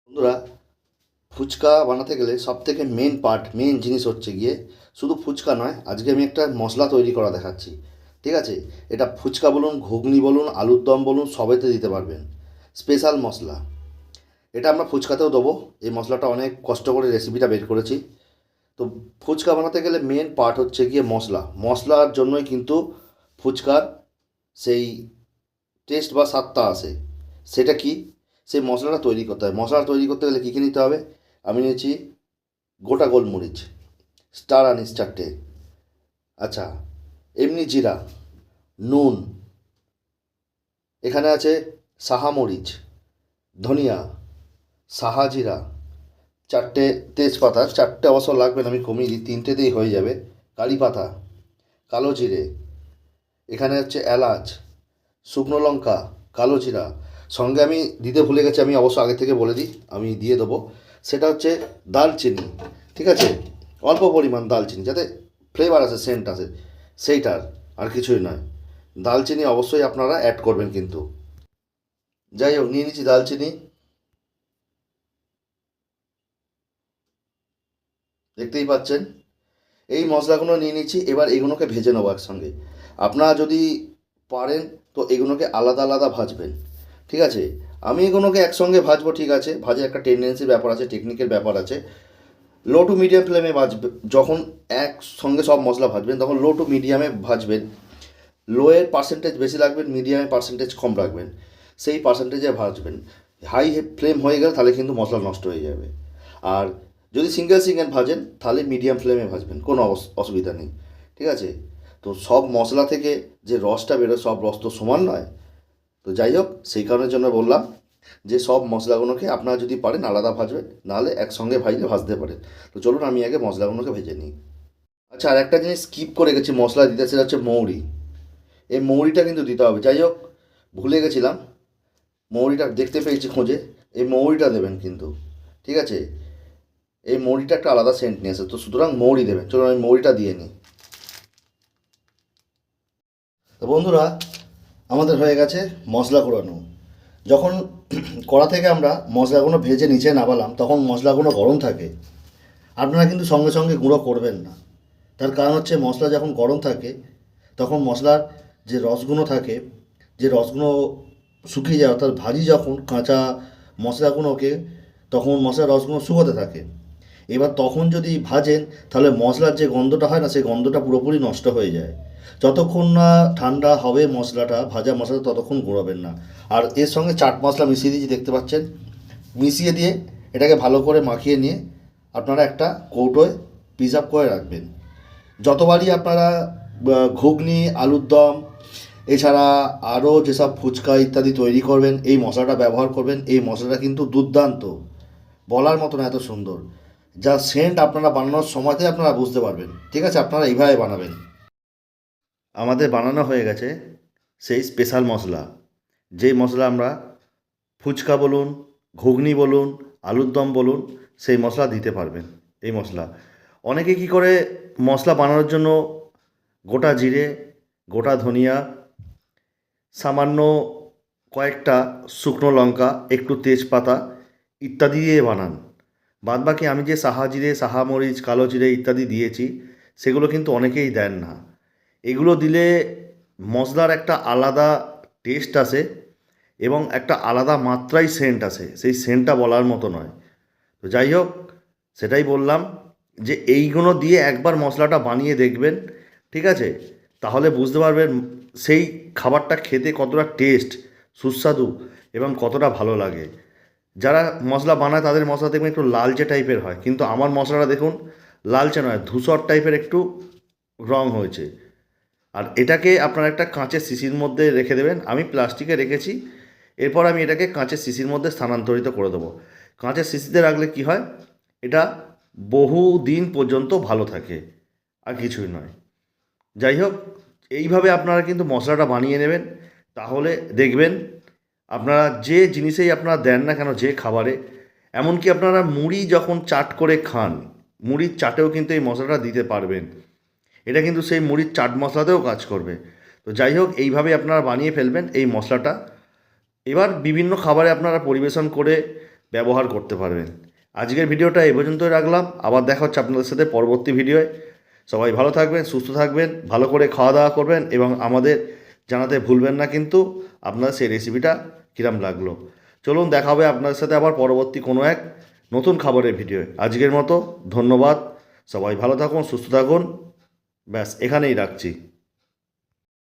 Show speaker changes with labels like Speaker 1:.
Speaker 1: বন্ধুরা, ফুচকা বানাতে গেলে সবথেকে মেন জিনিস হচ্ছে গিয়ে শুধু ফুচকা নয়, আজকে আমি একটা মশলা তৈরি করা দেখাচ্ছি। ঠিক আছে? এটা ফুচকা বলুন, ঘুগনি বলুন, আলুর দম বলুন, সবেতে দিতে পারবেন। স্পেশাল মশলা। এটা আমরা ফুচকাতেও দেবো। এই মশলাটা অনেক কষ্ট করে রেসিপিটা বের করেছি। তো ফুচকা বানাতে গেলে মেন পার্ট হচ্ছে গিয়ে মশলার জন্যই কিন্তু ফুচকার সেই টেস্ট বা স্বাদটা আসে। সেটা কি? সেই মশলাটা তৈরি করতে হয়। মশলাটা তৈরি করতে গেলে কী কী নিতে হবে? আমি নিয়েছি গোটা গোলমরিচ, স্টার আনিস 4টে, আচ্ছা, এমনি জিরা, নুন, এখানে আছে সাহা মরিচ, ধনিয়া, সাহা জিরা, 4টে তেজপাতা, 4টে অবশ্য লাগবে না, আমি কমিয়ে দিই, 3টেতেই হয়ে যাবে, কারি পাতা, কালো জিরে, এখানে হচ্ছে এলাচ, শুকনো লঙ্কা, কালো জিরা, সঙ্গে আমি দিতে ভুলে গেছি, আমি অবশ্য আগে থেকে বলে দিই, আমি দিয়ে দেবো, সেটা হচ্ছে দালচিনি। ঠিক আছে? অল্প পরিমাণ দালচিনি, যাতে ফ্লেভার আসে, সেন্ট আসে, সেইটার, আর কিছুই নয়। দালচিনি অবশ্যই আপনারা অ্যাড করবেন কিন্তু। যাই হোক, নিয়ে নিচ্ছি দালচিনি, দেখতেই পাচ্ছেন। এই মশলাগুলো নিয়ে নিচ্ছি, এবার এগুলোকে ভেজে নেবো একসঙ্গে। আপনারা যদি পারেন তো এগুলোকে আলাদা আলাদা ভাজবেন। ঠিক আছে? আমি এগুলোকে একসঙ্গে ভাজবো, ঠিক আছে, ভাজার একটা টেন্ডেন্সির ব্যাপার আছে, টেকনিকের ব্যাপার আছে। লো টু মিডিয়াম ফ্লেমে ভাজবে। যখন একসঙ্গে সব মশলা ভাজবেন তখন লো টু মিডিয়ামে ভাজবেন। লোয়ের পার্সেন্টেজ বেশি রাখবেন, মিডিয়ামের পার্সেন্টেজ কম রাখবেন, সেই পার্সেন্টেজে ভাজবেন। হাই ফ্লেম হয়ে গেলে তাহলে কিন্তু মশলা নষ্ট হয়ে যাবে। আর যদি সিঙ্গেল সিঙ্গেল ভাজেন তাহলে মিডিয়াম ফ্লেমে ভাজবেন, কোনো অসুবিধা নেই। ঠিক আছে? তো সব মশলা থেকে যে রসটা বেরোয়, সব রস তো সমান নয়। তো যাই হোক, সেই কারণের জন্য বললাম যে সব মশলাগুলোকে আপনারা যদি পারেন আলাদা ভাজবেন, নাহলে একসঙ্গে ভাজতে পারেন। তো চলুন আমি আগে মশলাগুলোকে ভেজে নিই। আচ্ছা, আর একটা জিনিস স্কিপ করে গেছি মশলা দিতে, সেটা হচ্ছে মৌরি। এই মৌরিটা কিন্তু দিতে হবে। যাই হোক, ভুলে গেছিলাম, মৌরিটা দেখতে পেয়েছি খোঁজে। এই মৌরিটা দেবেন কিন্তু। ঠিক আছে? এই মৌরিটা একটা আলাদা সেন্ট নিয়ে আসে, তো সুতরাং মৌরি দেবেন। চলুন আমি মৌরিটা দিয়ে নিই। তো বন্ধুরা, আমাদের হয়ে গেছে মশলা করানো। যখন কড়া থেকে আমরা মশলাগুলো ভেজে নিচে নামালাম তখন মশলাগুলো গরম থাকে। আপনারা কিন্তু সঙ্গে সঙ্গে গুঁড়ো করবেন না। তার কারণ হচ্ছে মশলা যখন গরম থাকে তখন মশলার যে রসগুলো থাকে, যে রসগুলো শুকিয়ে যায়, অর্থাৎ ভাজি যখন কাঁচা মশলাগুলোকে, তখন মশলার রসগুলো শুকোতে থাকে। এবার তখন যদি ভাজেন তাহলে মশলার যে গন্ধটা হয় না, সেই গন্ধটা পুরোপুরি নষ্ট হয়ে যায়। যতক্ষণ না ঠান্ডা হবে মশলাটা, ভাজা মশলা, ততক্ষণ গুঁড়োবেন না। আর এর সঙ্গে চাট মশলা মিশিয়ে দিয়েছি, দেখতে পাচ্ছেন। মিশিয়ে দিয়ে এটাকে ভালো করে মাখিয়ে নিয়ে আপনারা একটা কৌটোয় প্রিজার্ভ করে রাখবেন। যতবারই আপনারা ঘুগনি, আলুর দম, এছাড়া আরও যেসব ফুচকা ইত্যাদি তৈরি করবেন, এই মশলাটা ব্যবহার করবেন। এই মশলাটা কিন্তু দুর্দান্ত, বলার মতো না, এত সুন্দর। যা সেন্ট আপনারা বানানোর সময়তে আপনারা বুঝতে পারবেন। ঠিক আছে? আপনারা এইভাবে বানাবেন। আমাদের বানানো হয়ে গেছে সেই স্পেশাল মশলা, যেই মশলা আমরা ফুচকা বলুন, ঘুগনি বলুন, আলুর দম বলুন, সেই মশলা দিতে পারবেন। এই মশলা অনেকে কি করে, মশলা বানানোর জন্য গোটা জিরে, গোটা ধনিয়া, সামান্য কয়েকটা শুকনো লঙ্কা, একটু তেজপাতা ইত্যাদি দিয়ে বানান। বাদবাকি আমি যে সাহা জিরে, সাহা মরিচ, কালো জিরে ইত্যাদি দিয়েছি, সেগুলো কিন্তু অনেকেই দেন না। এগুলো দিলে মশলার একটা আলাদা টেস্ট আসে এবং একটা আলাদা মাত্রায় সেন্ট আসে, সেই সেন্টটা বলার মতো নয়। তো যাই হোক, সেটাই বললাম যে এইগুলো দিয়ে একবার মশলাটা বানিয়ে দেখবেন। ঠিক আছে? তাহলে বুঝতে পারবেন সেই খাবারটা খেতে কতটা টেস্ট, সুস্বাদু এবং কতটা ভালো লাগে। যারা মশলা বানায় তাদের মশলা দেখবেন একটু লালচে টাইপের হয়, কিন্তু আমার মশলাটা দেখুন লালচে নয়, ধূসর টাইপের একটু রং হয়েছে। আর এটাকে আপনারা একটা কাঁচের শিশির মধ্যে রেখে দেবেন। আমি প্লাস্টিকে রেখেছি, এরপর আমি এটাকে কাঁচের শিশির মধ্যে স্থানান্তরিত করে দেবো। কাঁচের শিশিতে রাখলে কি হয়, এটা বহু দিন পর্যন্ত ভালো থাকে, আর কিছুই নয়। যাই হোক, এইভাবে আপনারা কিন্তু মশলাটা বানিয়ে নেবেন, তাহলে দেখবেন আপনারা যে জিনিসেই আপনারা দেন না কেন, যে খাবারে, এমনকি আপনারা মুড়ি যখন চাট করে খান, মুড়ির চাটেও কিন্তু এই মশলাটা দিতে পারবেন। এটা কিন্তু সেই মুড়ির চাট মশলাতেও কাজ করবে। তো যাই হোক, এইভাবে আপনারা বানিয়ে ফেলবেন এই মশলাটা। এবার বিভিন্ন খাবারে আপনারা পরিবেশন করে ব্যবহার করতে পারবেন। আজকের ভিডিওটা এই পর্যন্তই রাখলাম, আবার দেখা হচ্ছে আপনাদের সাথে পরবর্তী ভিডিওয়। সবাই ভালো থাকবেন, সুস্থ থাকবেন, ভালো করে খাওয়া দাওয়া করবেন এবং আমাদের জানাতে ভুলবেন না কিন্তু আপনার সেই রেসিপিটা কীরম লাগলো। চলুন দেখা হবে আপনাদের সাথে আবার পরবর্তী কোনো এক নতুন খাবারের ভিডিওয়। আজকের মতো ধন্যবাদ, সবাই ভালো থাকুন, সুস্থ থাকুন, ব্যাস এখানেই রাখছি।